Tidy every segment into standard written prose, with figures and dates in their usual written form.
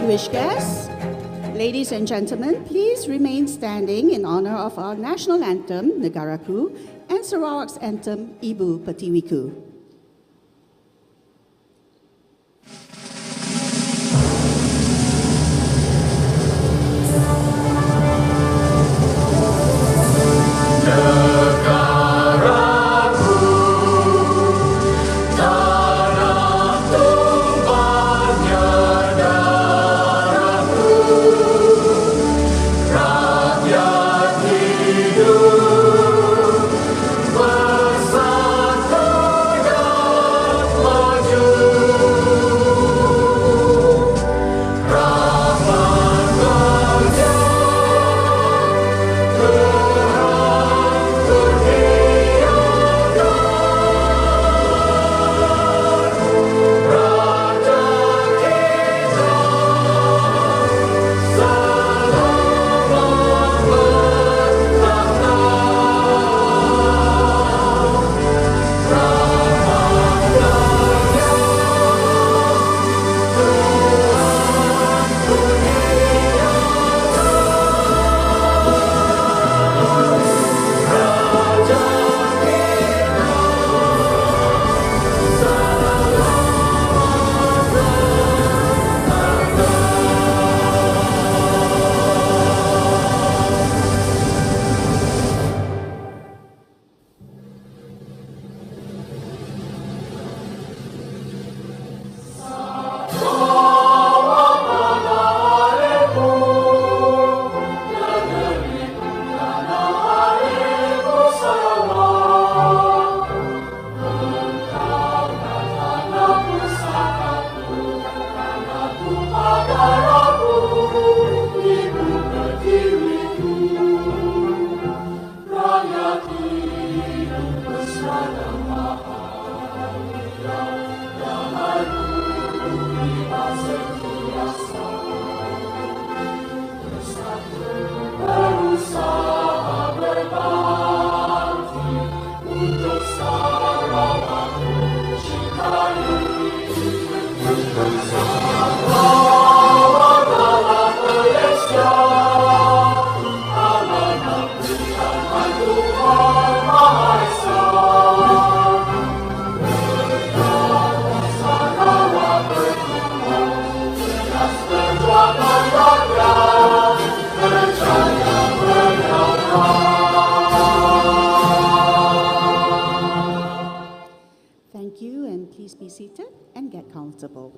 distinguished guests, ladies and gentlemen, please remain standing in honor of our national anthem, Negaraku, and Sarawak's anthem, Ibu Pertiwiku. Thank you, and please be seated and get comfortable.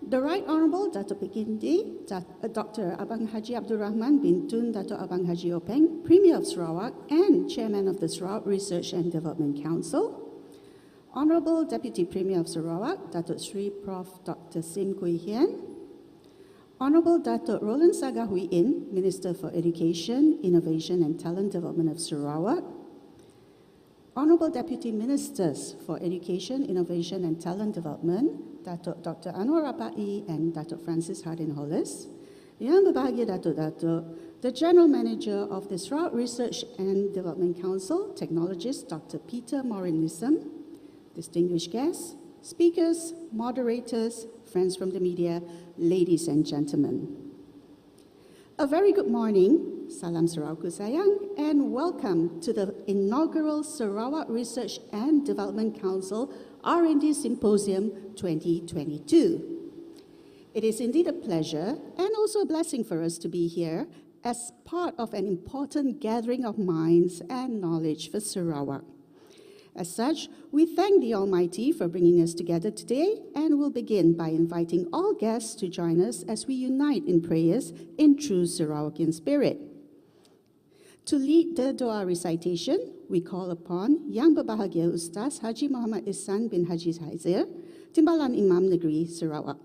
The Right Honourable Dato' Pekindi, Dr. Abang Haji Abdul Rahman bin Tun Dato' Abang Haji Openg, Premier of Sarawak and Chairman of the Sarawak Research and Development Council, Honourable Deputy Premier of Sarawak, Dato' Sri Prof. Dr. Sim Kui Hian, Honourable Dato' Roland Sagahui In, Minister for Education, Innovation and Talent Development of Sarawak, Honourable Deputy Ministers for Education, Innovation and Talent Development, Dato' Dr. Anwar Rabai and Dato' Francis Hardin Hollis, Yang Berbahagia Dato', the General Manager of the Sarawak Research and Development Council, Technologist Dr. Peter Morin Nissim, distinguished guests, speakers, moderators, friends from the media, ladies and gentlemen. A very good morning, Salam Sarawakku Sayang, and welcome to the inaugural Sarawak Research and Development Council R&D Symposium 2022. It is indeed a pleasure and also a blessing for us to be here as part of an important gathering of minds and knowledge for Sarawak. As such, we thank the Almighty for bringing us together today, and we'll begin by inviting all guests to join us as we unite in prayers in true Sarawakian spirit. To lead the Doa recitation, we call upon Yang Berbahagia Ustaz Haji Muhammad Ihsan bin Haji Haizir, Timbalan Imam Negeri Sarawak.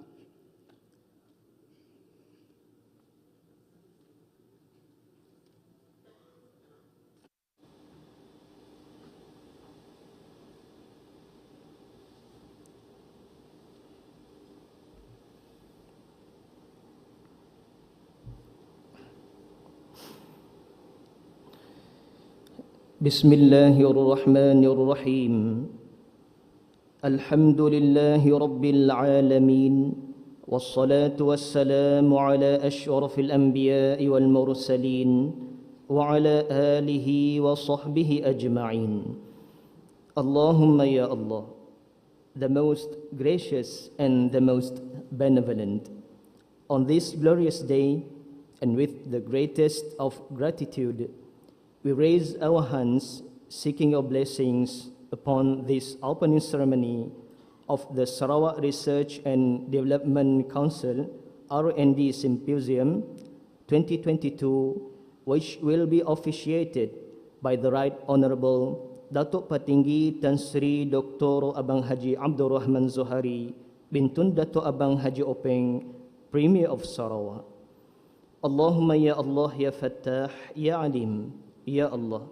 بسم الله الرحمن الرحيم الحمد لله رب العالمين والصلاة والسلام على أشرف الأنبياء والمرسلين وعلى آله وصحبه أجمعين. Allahumma ya Allah, the most gracious and the most benevolent. On this glorious day, and with the greatest of gratitude, we raise our hands seeking your blessings upon this opening ceremony of the Sarawak Research and Development Council R&D Symposium 2022, which will be officiated by the Right Honorable Datuk Patinggi Tan Sri Dr. Abang Haji Abdul Rahman Zohari Bintun Datuk Abang Haji Openg, Premier of Sarawak. Allahumma ya Allah ya Fattah ya Alim, ya Allah.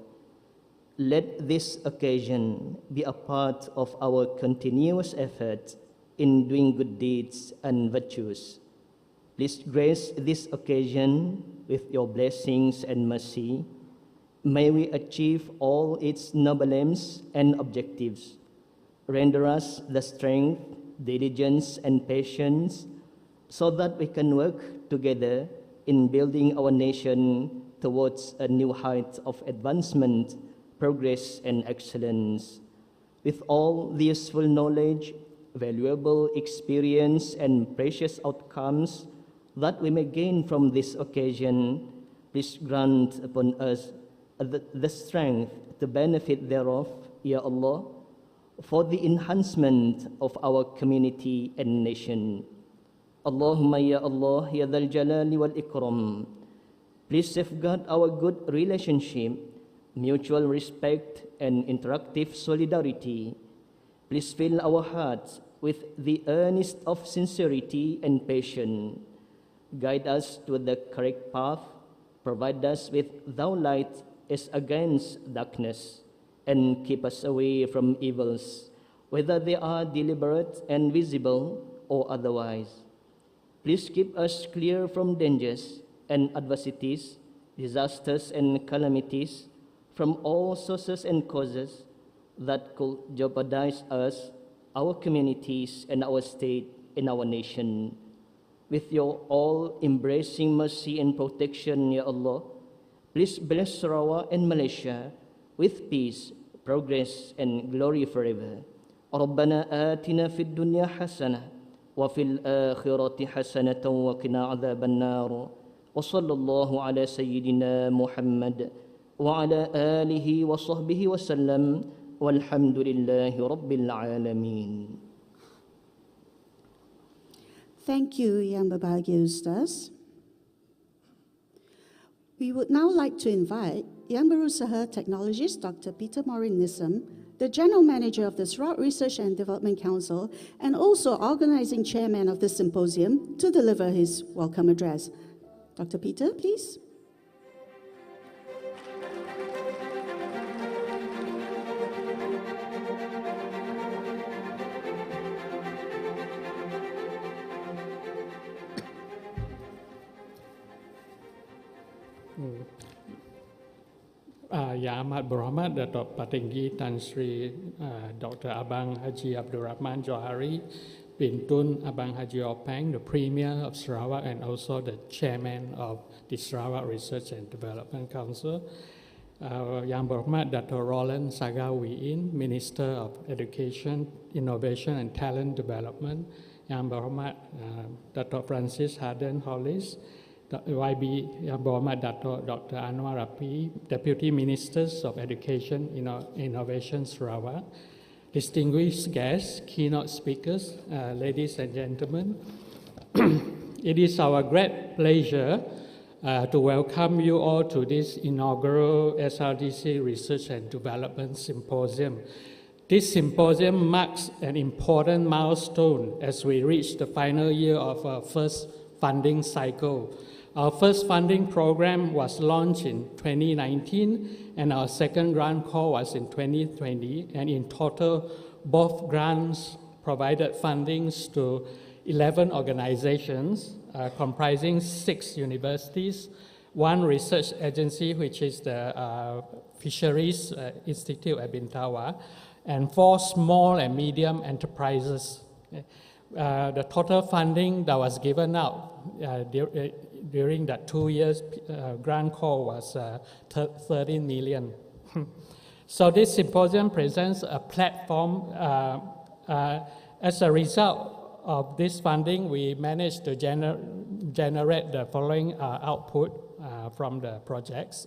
Let this occasion be a part of our continuous effort in doing good deeds and virtues. Please grace this occasion with your blessings and mercy. May we achieve all its noble aims and objectives. Render us the strength, diligence, and patience so that we can work together in building our nation towards a new height of advancement, progress, and excellence. With all the useful knowledge, valuable experience, and precious outcomes that we may gain from this occasion, please grant upon us the strength to benefit thereof, Ya Allah, for the enhancement of our community and nation. Allahumma ya Allah, ya Dhal Jalali wal Ikram. Please safeguard our good relationship, mutual respect, and interactive solidarity. Please fill our hearts with the earnest of sincerity and patience. Guide us to the correct path. Provide us with Thou light as against darkness, and keep us away from evils, whether they are deliberate and visible or otherwise. Please keep us clear from dangers and adversities, disasters and calamities, from all sources and causes that could jeopardize us, our communities, and our state and our nation. With your all-embracing mercy and protection, Ya Allah, please bless Sarawak and Malaysia with peace, progress, and glory forever. ربنا آتنا في الدنيا حسنة وفي الآخرة حسنة وقنا عذاب النار وصلى الله على سيدنا محمد وعلى آله وصحبه وسلم والحمد لله رب العالمين. Thank you, Yang Berbahagia Ustaz. We would now like to invite Yang Berusaha Technologist Dr. Peter Morin Nissim, the General Manager of the Sarawak Research and Development Council and also Organizing Chairman of the Symposium, to deliver his welcome address. Dr. Peter, please. Yang Amat Berhormat Datuk Patinggi Tan Sri Dr. Abang Haji Abdul Rahman Johari Bintun Abang Haji Openg, the Premier of Sarawak and also the Chairman of the Sarawak Research and Development Council. Yang Berhormat Datuk Roland Sagawiin, Minister of Education, Innovation and Talent Development. Yang Berhormat Datuk Francis Harden Hollis, YB Yang Berhormat Datuk Dr. Anwar Rapi, Deputy Ministers of Education, Innovation Sarawak, distinguished guests, keynote speakers, ladies and gentlemen. It is our great pleasure to welcome you all to this inaugural SRDC Research and Development Symposium. This symposium marks an important milestone as we reach the final year of our first funding cycle. Our first funding program was launched in 2019 and our second grant call was in 2020, and in total both grants provided fundings to 11 organizations comprising 6 universities, one research agency, which is the Fisheries Institute at Bintawa, and 4 small and medium enterprises. The total funding that was given out during that 2 years grant call was 13 million. So this symposium presents a platform. As a result of this funding, we managed to generate the following output from the projects.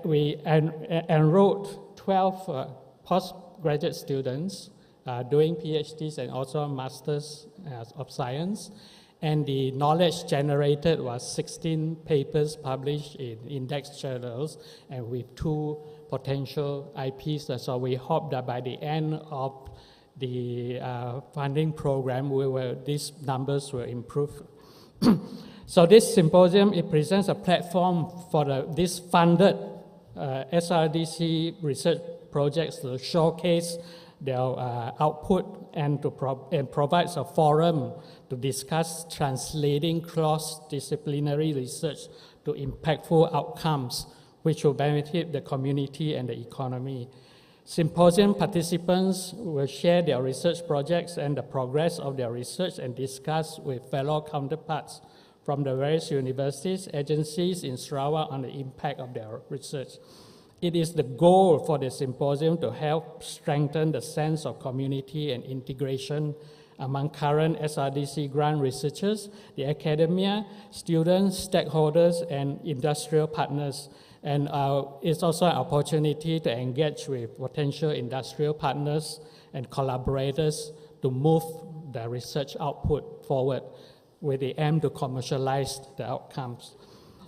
We enrolled 12 postgraduate students doing PhDs and also Masters of Science. And the knowledge generated was 16 papers published in index journals and with 2 potential IPs. So we hope that by the end of the funding program, these numbers will improve. So this symposium, it presents a platform for this funded SRDC research projects to showcase their output and provides a forum to discuss translating cross-disciplinary research to impactful outcomes which will benefit the community and the economy. Symposium participants will share their research projects and the progress of their research and discuss with fellow counterparts from the various universities, agencies in Sarawak on the impact of their research. It is the goal for the symposium to help strengthen the sense of community and integration among current SRDC grant researchers, the academia, students, stakeholders, and industrial partners. And it's also an opportunity to engage with potential industrial partners and collaborators to move the research output forward with the aim to commercialize the outcomes.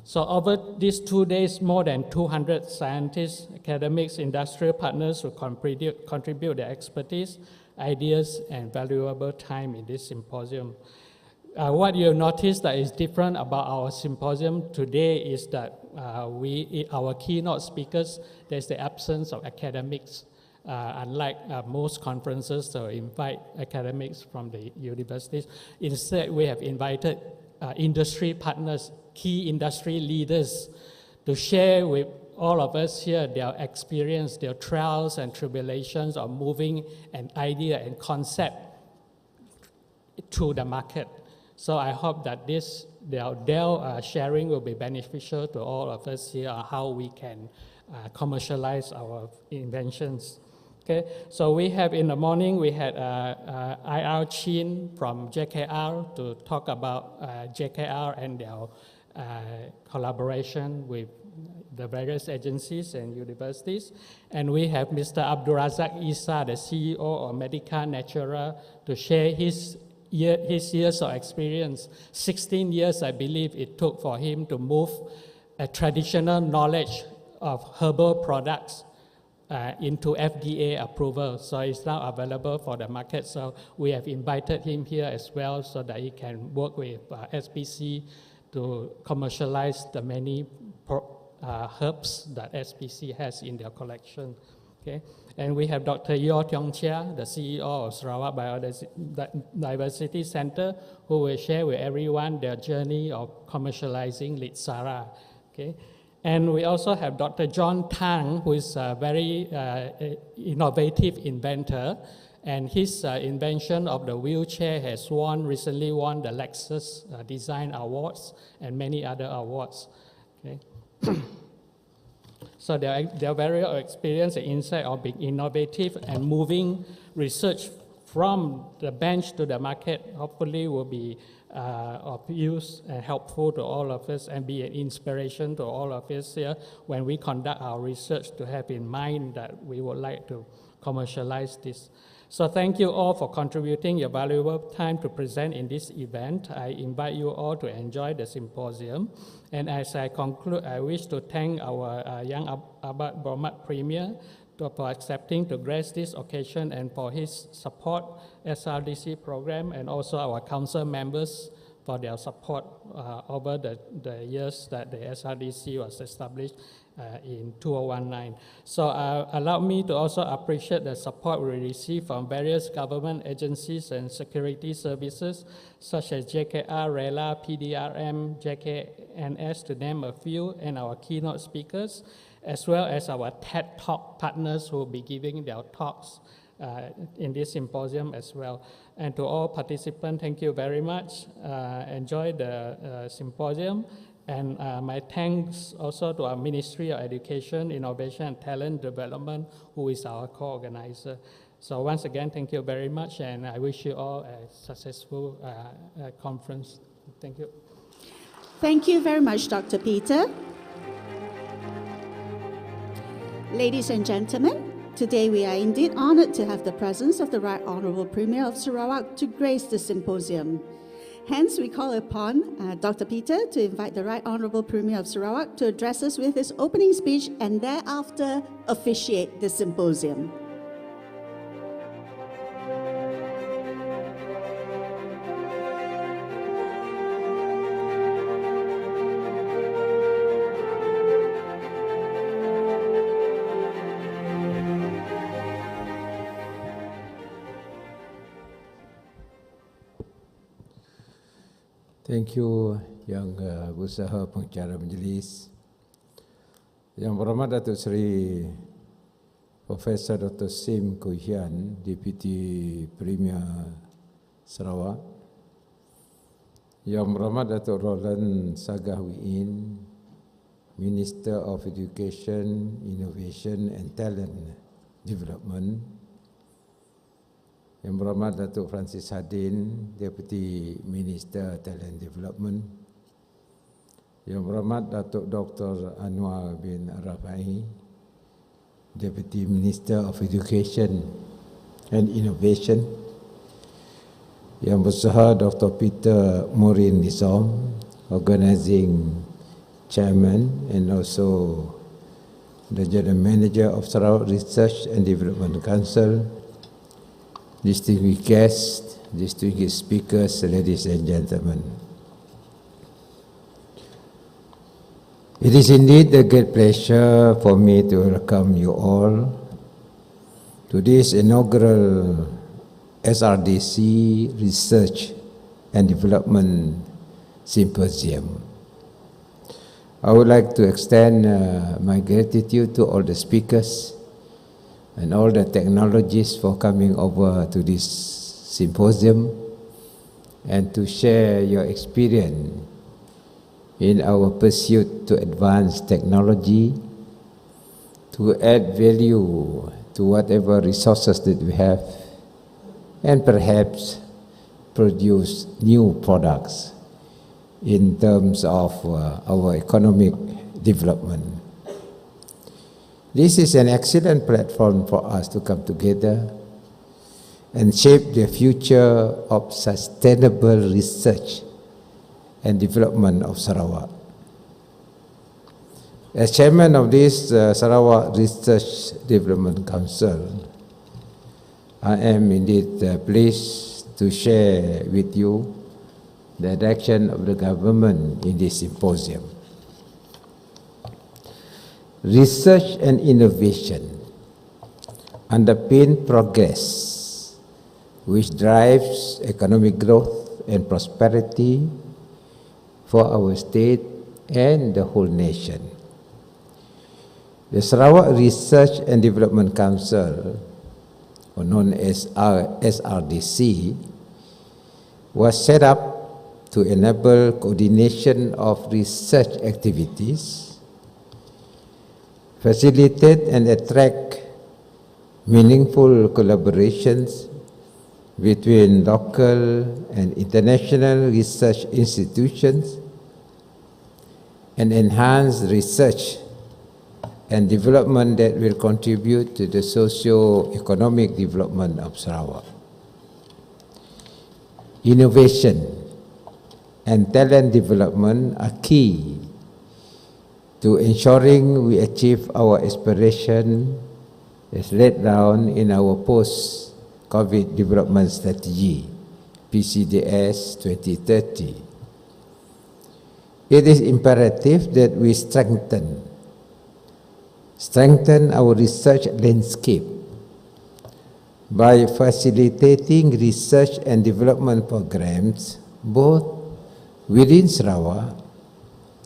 So over these 2 days, more than 200 scientists, academics, industrial partners will contribute their expertise, ideas, and valuable time in this symposium. What you'll notice that is different about our symposium today is that our keynote speakers, there's the absence of academics. Unlike most conferences that invite academics from the universities, instead we have invited industry partners, key industry leaders to share with all of us here their experience, their trials and tribulations of moving an idea and concept to the market. So I hope that their sharing will be beneficial to all of us here on how we can commercialize our inventions. Okay, so we have in the morning, we had IR Chin from JKR to talk about JKR and their collaboration with the various agencies and universities. And we have Mr. Abdurazak Isa, the CEO of Medica Natura, to share his years of experience. 16 years, I believe, it took for him to move a traditional knowledge of herbal products into FDA approval. So it's now available for the market. So we have invited him here as well so that he can work with SPC to commercialize the many herbs that SPC has in their collection. Okay? And we have Dr. Yo Tiong Chia, the CEO of Sarawak Biodiversity Center, who will share with everyone their journey of commercializing Litsara. Okay? And we also have Dr. John Tang, who is a very innovative inventor, and his invention of the wheelchair has recently won the Lexus Design Awards and many other awards. Okay? So they're very experienced and insight of being innovative and moving research from the bench to the market, hopefully will be of use and helpful to all of us and be an inspiration to all of us here when we conduct our research, to have in mind that we would like to commercialize this. So thank you all for contributing your valuable time to present in this event. I invite you all to enjoy the symposium. And as I conclude, I wish to thank our young Abad Berhormat Premier for accepting to grace this occasion and for his support SRDC program, and also our council members for their support over the years that the SRDC was established in 2019. So allow me to also appreciate the support we receive from various government agencies and security services, such as JKR, RELA, PDRM, JKNS, to name a few, and our keynote speakers, as well as our TED Talk partners who will be giving their talks in this symposium as well. And to all participants, thank you very much. Enjoy the symposium. And my thanks also to our Ministry of Education, Innovation and Talent Development, who is our co-organizer. So once again, thank you very much, and I wish you all a successful conference. Thank you. Thank you very much, Dr. Peter. Ladies and gentlemen, today we are indeed honored to have the presence of the Right Honourable Premier of Sarawak to grace the symposium. Hence, we call upon Dr. Peter to invite the Right Honourable Premier of Sarawak to address us with his opening speech and thereafter officiate the symposium. Thank you, Yang Berusaha Pengacara Majlis. Yang berhormat Datuk Seri Profesor Dr. Sim Koo Hian, Deputy Premier Sarawak. Yang berhormat Datuk Roland Sagah Wiin, Minister of Education, Innovation and Talent Development. Yang berhormat Datuk Francis Hadin, Deputy Minister Talent Development. Yang berhormat Datuk Dr. Anwar bin Arafai, Deputy Minister of Education and Innovation. Yang bersama Dr. Peter Morin Nizam, Organizing Chairman and also the General Manager of Sarawak Research and Development Council. Distinguished guests, distinguished speakers, ladies and gentlemen. It is indeed a great pleasure for me to welcome you all to this inaugural SRDC Research and Development Symposium. I would like to extend my gratitude to all the speakers and all the technologists for coming over to this symposium and to share your experience in our pursuit to advance technology, to add value to whatever resources that we have, and perhaps produce new products in terms of our economic development. This is an excellent platform for us to come together and shape the future of sustainable research and development of Sarawak. As chairman of this Sarawak Research Development Council, I am indeed pleased to share with you the direction of the government in this symposium. Research and innovation underpin progress, which drives economic growth and prosperity for our state and the whole nation. The Sarawak Research and Development Council, or known as SRDC, was set up to enable coordination of research activities, facilitate and attract meaningful collaborations between local and international research institutions, and enhance research and development that will contribute to the socio-economic development of Sarawak. Innovation and talent development are key to ensuring we achieve our aspiration as laid down in our post-COVID development strategy, PCDS 2030. it is imperative that we strengthen our research landscape by facilitating research and development programs both within Sarawak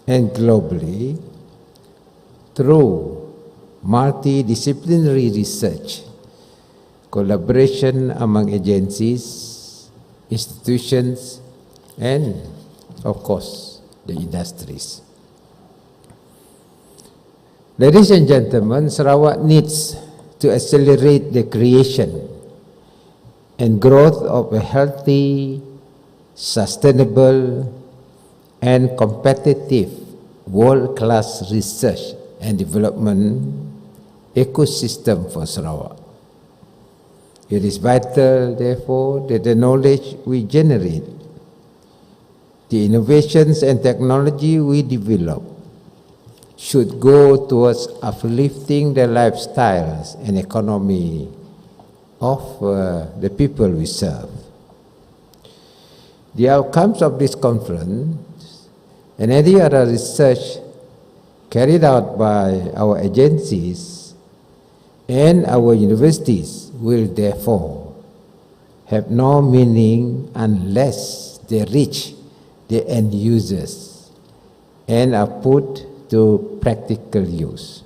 and globally through multidisciplinary research, collaboration among agencies, institutions, and, of course, the industries. Ladies and gentlemen, Sarawak needs to accelerate the creation and growth of a healthy, sustainable, and competitive world-class research and development ecosystem for Sarawak. It is vital, therefore, that the knowledge we generate, the innovations and technology we develop, should go towards uplifting the lifestyles and economy of the people we serve. The outcomes of this conference and any other research carried out by our agencies and our universities will therefore have no meaning unless they reach the end users and are put to practical use.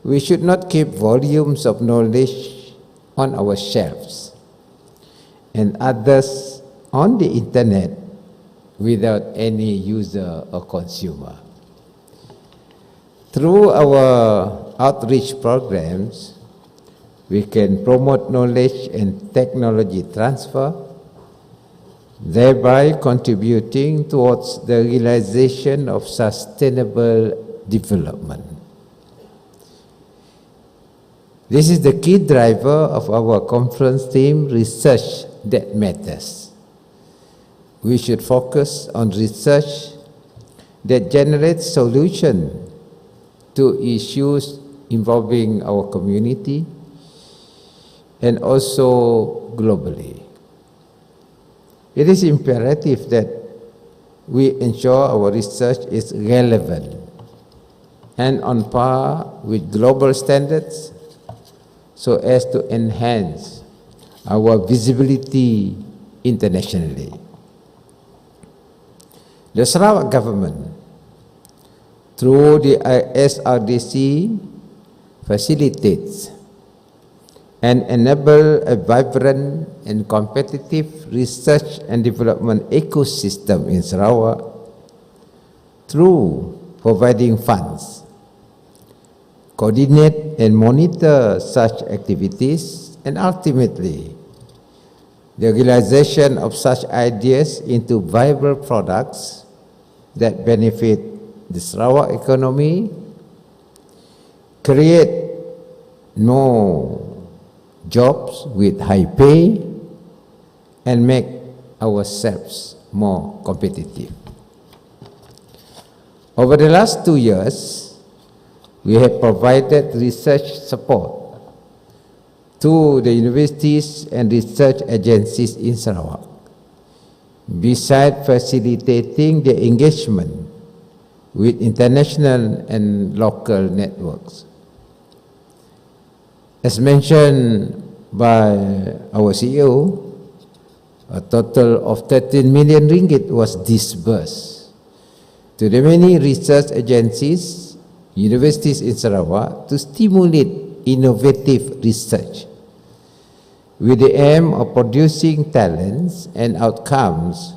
We should not keep volumes of knowledge on our shelves and others on the internet without any user or consumer. Through our outreach programs, we can promote knowledge and technology transfer, thereby contributing towards the realization of sustainable development. This is the key driver of our conference theme, Research That Matters. We should focus on research that generates solutions to issues involving our community and also globally. It is imperative that we ensure our research is relevant and on par with global standards so as to enhance our visibility internationally. The Sarawak government, through the Srdc, facilitates and enable a vibrant and competitive research and development ecosystem in Sarawak through providing funds, coordinate and monitor such activities, and ultimately the realization of such ideas into viable products that benefit the Sarawak economy, create more jobs with high pay, and make ourselves more competitive. Over the last 2 years, we have provided research support to the universities and research agencies in Sarawak, besides facilitating the engagement with international and local networks. As mentioned by our CEO, a total of 13 million ringgit was disbursed to the many research agencies, universities in Sarawak to stimulate innovative research with the aim of producing talents and outcomes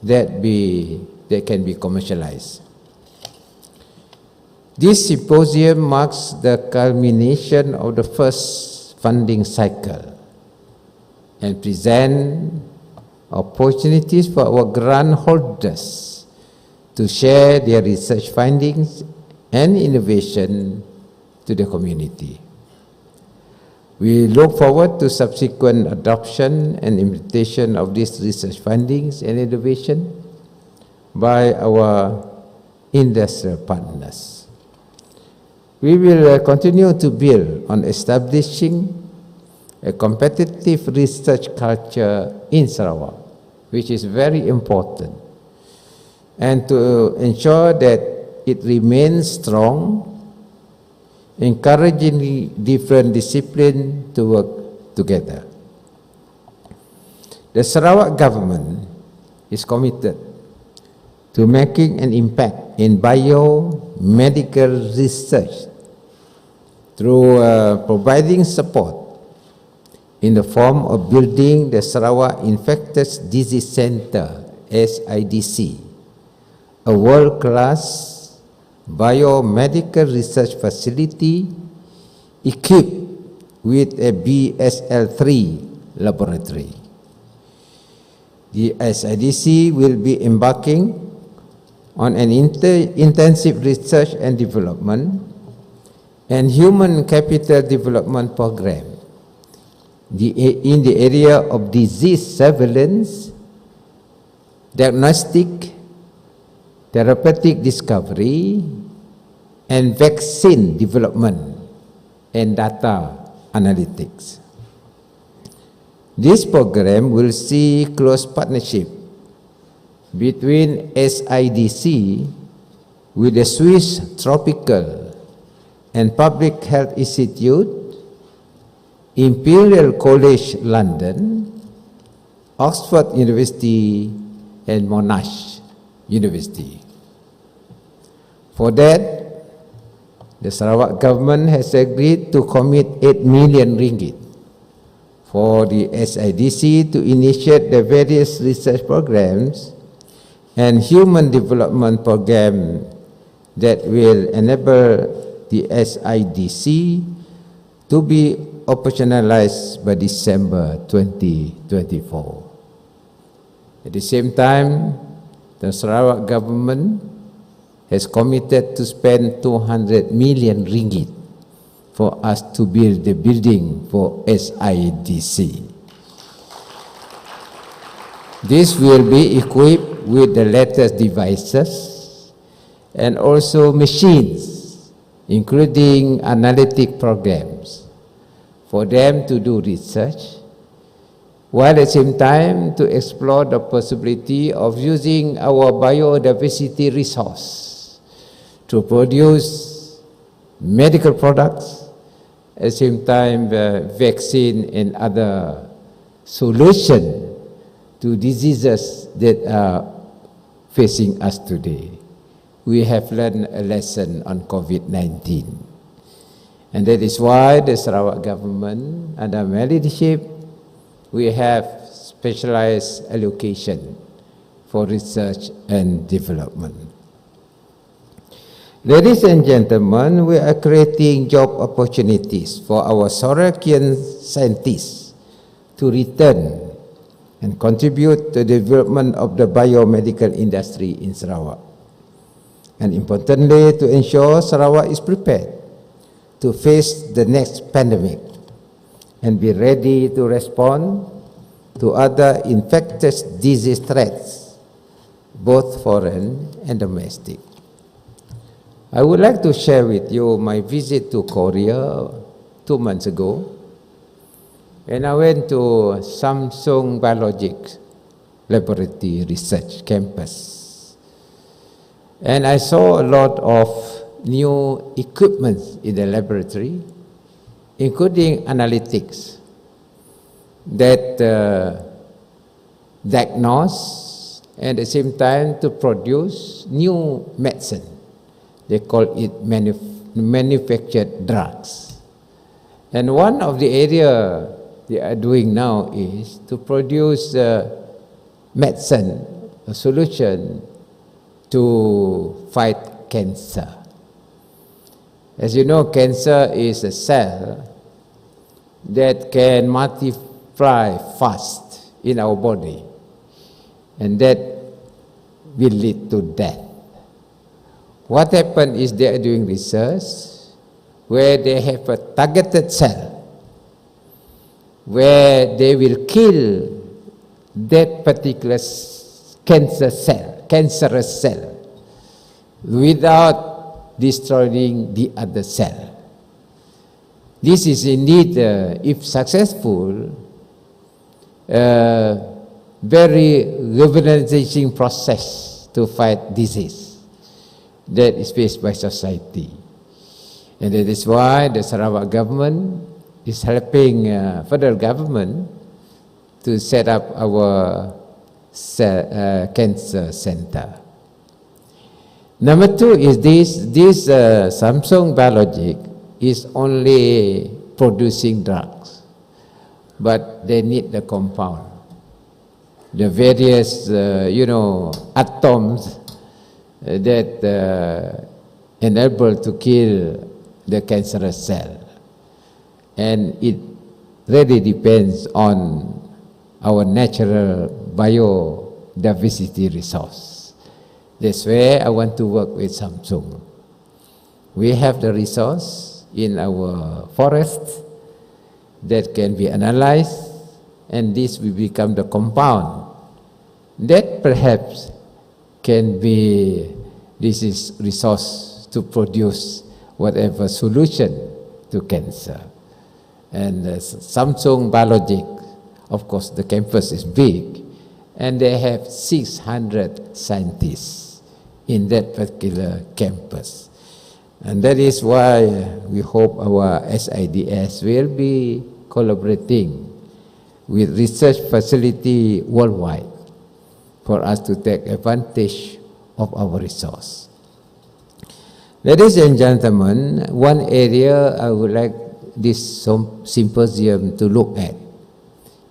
that can be commercialized. This symposium marks the culmination of the first funding cycle and present opportunities for our grant holders to share their research findings and innovation to the community. We look forward to subsequent adoption and implementation of these research findings and innovation by our industrial partners. We will continue to build on establishing a competitive research culture in Sarawak, which is very important and to ensure that it remains strong, encouraging different disciplines to work together. The Sarawak government is committed to making an impact in biomedical research through providing support in the form of building the Sarawak Infectious Disease Center, SIDC, a world-class biomedical research facility equipped with a BSL-3 laboratory. The SIDC will be embarking on an intensive research and development and human capital development program in the area of disease surveillance, diagnostic, therapeutic discovery, and vaccine development and data analytics. This program will see close partnership between SIDC with the Swiss Tropical and Public Health Institute, Imperial College London, Oxford University, and Monash University. For that, the Sarawak government has agreed to commit 8 million ringgit for the SIDC to initiate the various research programs and human development program that will enable the SIDC to be operationalized by December 2024. At the same time, the Sarawak government has committed to spend 200 million ringgit for us to build the building for SIDC. This will be equipped with the latest devices and also machines, including analytic programs, for them to do research, while at the same time to explore the possibility of using our biodiversity resource to produce medical products, at the same time vaccine and other solutions to diseases that are facing us today. We have learned a lesson on COVID-19. And that is why the Sarawak government, under my leadership, we have specialized allocation for research and development. Ladies and gentlemen, we are creating job opportunities for our Sarawakian scientists to return and contribute to the development of the biomedical industry in Sarawak. And importantly, to ensure Sarawak is prepared to face the next pandemic and be ready to respond to other infectious disease threats, both foreign and domestic. I would like to share with you my visit to Korea 2 months ago, and I went to Samsung Biologics Laboratory Research Campus. And I saw a lot of new equipment in the laboratory, including analytics that diagnose and at the same time to produce new medicine. They call it manufactured drugs. And one of the areas they are doing now is to produce medicine, a solution to fight cancer. As you know, cancer is a cell that can multiply fast in our body, and that will lead to death. What happened is they are doing research where they have a targeted cell where they will kill that particular cancerous cell without destroying the other cell. This is indeed, if successful, a very revolutionizing process to fight disease that is faced by society. And that is why the Sarawak government is helping federal government to set up our cancer center. Number two is this Samsung Biologic is only producing drugs, but they need the compound, the various atoms that enable to kill the cancerous cell, and it really depends on our natural biodiversity resource. That's where I want to work with Samsung. We have the resource in our forest that can be analyzed, and this will become the compound that perhaps can be resource to produce whatever solution to cancer. And Samsung Biologic, of course, the campus is big, and they have 600 scientists in that particular campus. And that is why we hope our SIDS will be collaborating with research facility worldwide for us to take advantage of our resource. Ladies and gentlemen, one area I would like this symposium to look at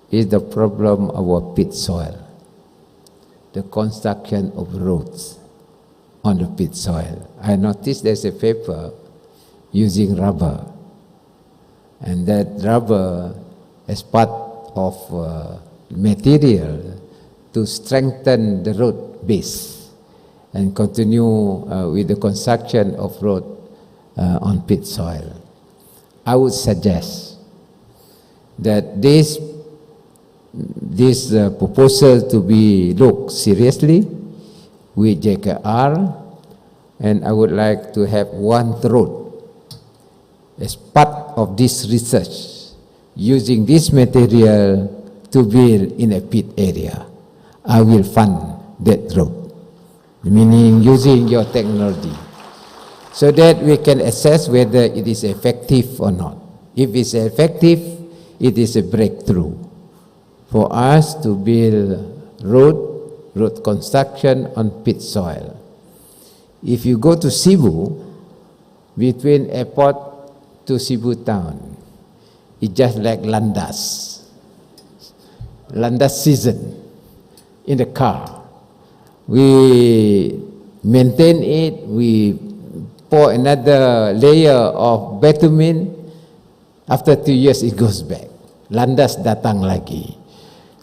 is the problem of our pit soil, the construction of roads on the pit soil. I noticed there's a paper using rubber, and that rubber as part of material to strengthen the road base and continue with the construction of road on pit soil. I would suggest that this proposal to be looked seriously with JKR, and I would like to have one road as part of this research using this material to build in a pit area. I will fund that road, meaning using your technology, so that we can assess whether it is effective or not. If it's effective, it is a breakthrough for us to build road construction on pit soil. If you go to Cebu, between airport to Cebu town, it's just like landas season in the car. We maintain it, we pour another layer of bitumen, after 2 years it goes back. Landas datang lagi.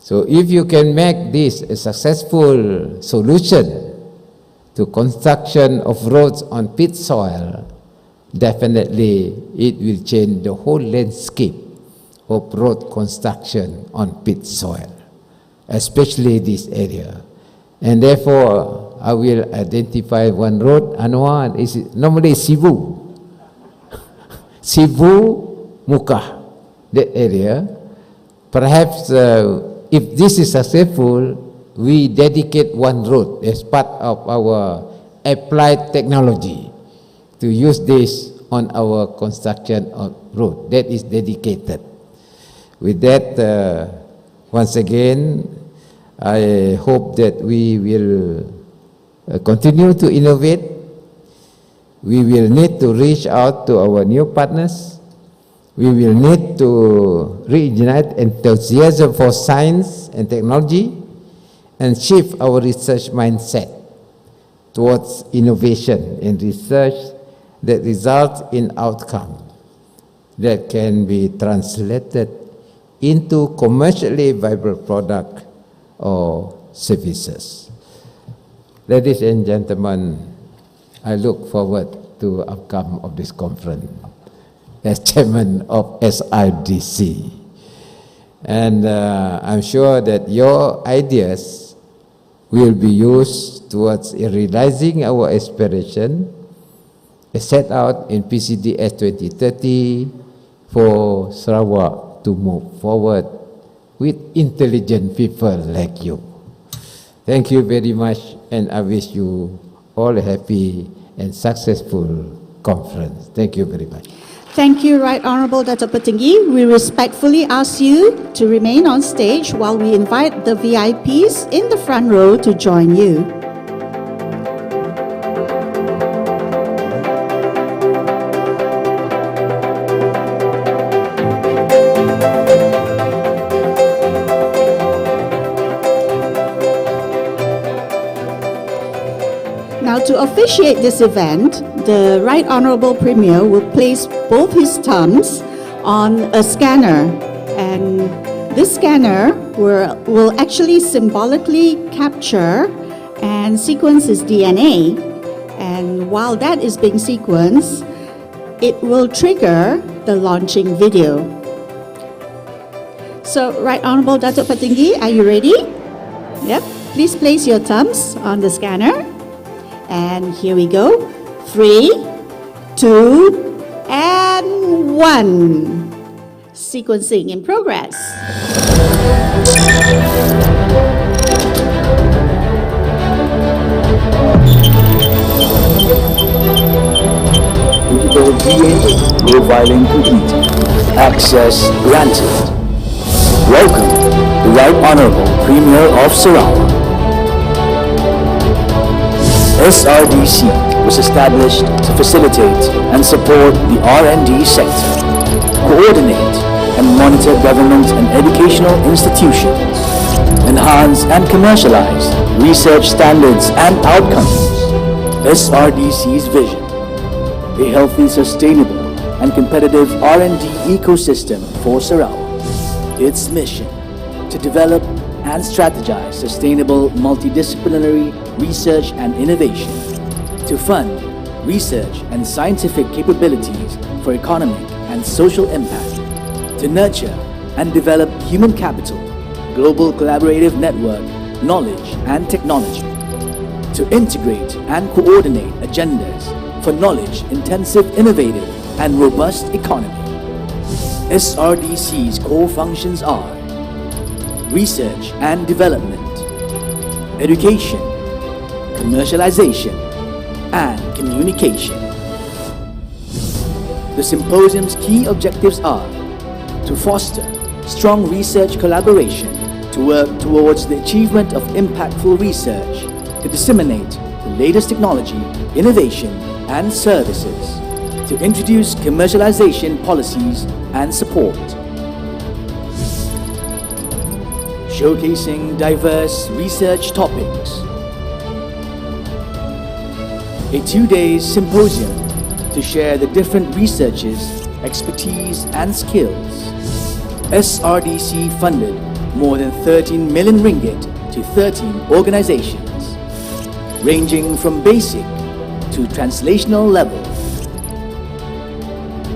So if you can make this a successful solution to construction of roads on pit soil, definitely it will change the whole landscape of road construction on pit soil, especially this area. And therefore, I will identify one road. Anwar is normally Cebu, Mukah, that area. Perhaps if this is successful, we dedicate one road as part of our applied technology to use this on our construction of road that is dedicated. With that, once again, I hope that we will continue to innovate. We will need to reach out to our new partners. We will need to reignite enthusiasm for science and technology and shift our research mindset towards innovation and research that results in outcome that can be translated into commercially viable product or services. Ladies and gentlemen, I look forward to the outcome of this conference as chairman of SRDC. And I'm sure that your ideas will be used towards realizing our aspiration set out in PCDS 2030 for Sarawak to move forward with intelligent people like you. Thank you very much, and I wish you all a happy and successful conference. Thank you very much. Thank you, Right Honourable Dato' Petinggi. We respectfully ask you to remain on stage while we invite the VIPs in the front row to join you. Now, to officiate this event, the Right Honourable Premier will place both his thumbs on a scanner, and this scanner will actually symbolically capture and sequence his DNA. And while that is being sequenced, it will trigger the launching video. So, Right Honourable Dato' Petinggi, are you ready? Yep. Please place your thumbs on the scanner. And here we go. 3, 2, and 1. Sequencing in progress. Digital DNA profiling complete. Access granted. Welcome, the Right Honourable Premier of Sarawak. SRDC was established to facilitate and support the R&D sector, coordinate and monitor government and educational institutions, enhance and commercialize research standards and outcomes. SRDC's vision: a healthy, sustainable and competitive R&D ecosystem for Sarawak. Its mission: to develop and strategize sustainable multidisciplinary research and innovation, to fund research and scientific capabilities for economic and social impact, to nurture and develop human capital, global collaborative network, knowledge and technology, to integrate and coordinate agendas for knowledge-intensive, innovative and robust economy. SRDC's core functions are research and development, education, commercialization, and communication. The Symposium's key objectives are to foster strong research collaboration, to work towards the achievement of impactful research, to disseminate the latest technology, innovation, and services, to introduce commercialization policies and support. Showcasing diverse research topics. A 2-day symposium to share the different researches, expertise and skills. SRDC funded more than 13 million ringgit to 13 organizations, ranging from basic to translational level,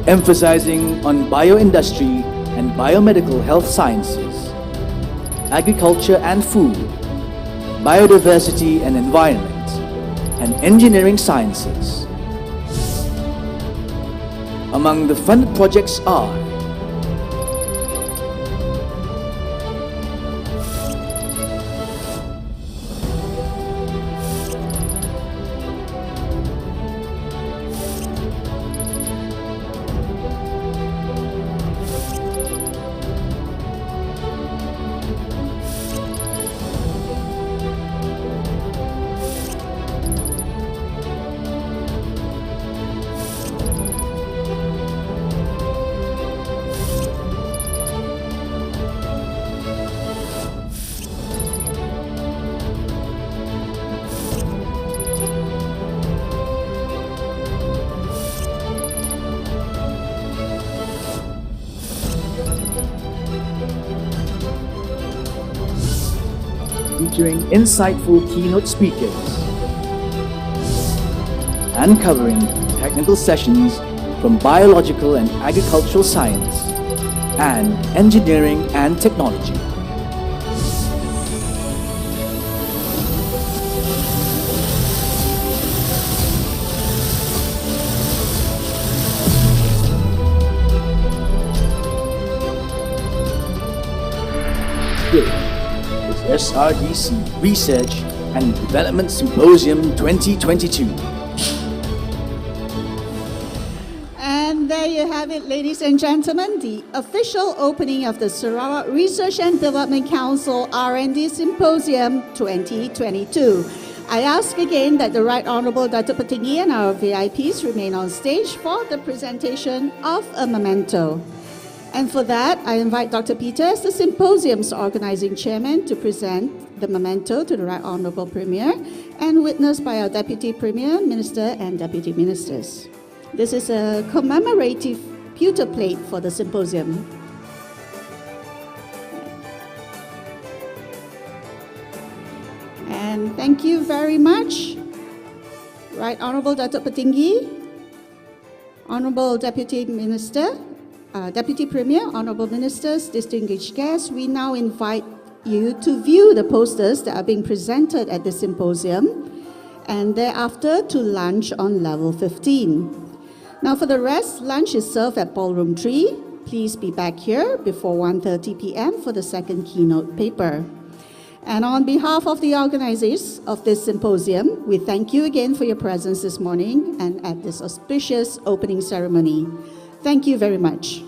emphasizing on bioindustry and biomedical health sciences, agriculture and food, biodiversity and environment, and engineering sciences. Among the funded projects are featuring insightful keynote speakers and covering technical sessions from biological and agricultural science and engineering and technology. This is SRDC Research and Development Symposium 2022. And there you have it, ladies and gentlemen, the official opening of the Sarawak Research and Development Council R&D Symposium 2022. I ask again that the Right Honourable Datuk Petinggi and our VIPs remain on stage for the presentation of a memento. And for that, I invite Dr. Peter as the Symposium's organising chairman to present the memento to the Right Honourable Premier and witnessed by our Deputy Premier, Minister and Deputy Ministers. This is a commemorative pewter plate for the symposium. And thank you very much, Right Honourable Datuk Petinggi, Honourable Deputy Minister, Deputy Premier, Honourable Ministers, distinguished guests. We now invite you to view the posters that are being presented at the symposium and thereafter to lunch on level 15. Now for the rest, lunch is served at Ballroom 3. Please be back here before 1:30 p.m. for the second keynote paper. And on behalf of the organizers of this symposium, we thank you again for your presence this morning and at this auspicious opening ceremony. Thank you very much.